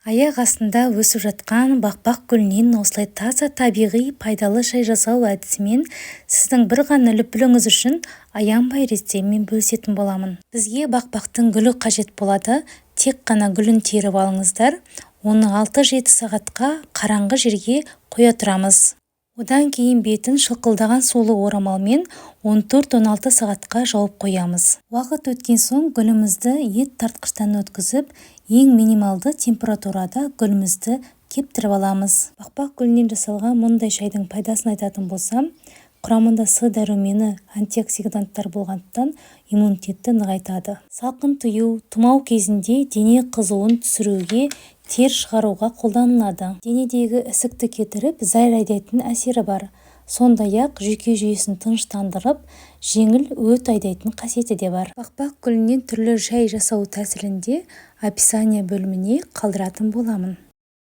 Аяқ астында өсіп жатқан бақбақ гүлінен осылай таза табиғи пайдалы шай жасау әдісімен сіздің бір ғана лүпіліңіз үшін аянбай рецептімен бөлісетін боламын. Бізге бақбақтың гүлі қажет болады. Тек қана гүлін теріп алыңыздар. Оны 6-7 сағатқа қараңғы жерге қоя тұрамыз. Одан кейін бетін шылқылдаған сулы орамалмен 14-16 сағатқа жауып қоямыз. Уақыт өткен соң гүлімізді ет тартқыштан өткізіп, ең минималды температурада гүлімізді кептіріп аламыз. Бақбақ гүлінен жасалған мұндай шайдың пайдасын айтатын болсам, құрамында С дәрумені, антиоксиданттар болғандықтан иммунитетті нығайтады. Салқын тыю, тұмау кезінде дене қызуын түсіруге, тер шығаруға қолданылады. Денедегі ісікті кетіріп, зәр айдайтын әсері бар. Сондай-ақ жүйке жүйесін тыныштандырып, жеңіл өт айдайтын қасиеті де бар. Бақбақ гүлінен түрлі шай жасау тәсілінде описание бөліміне қалдыратын боламын.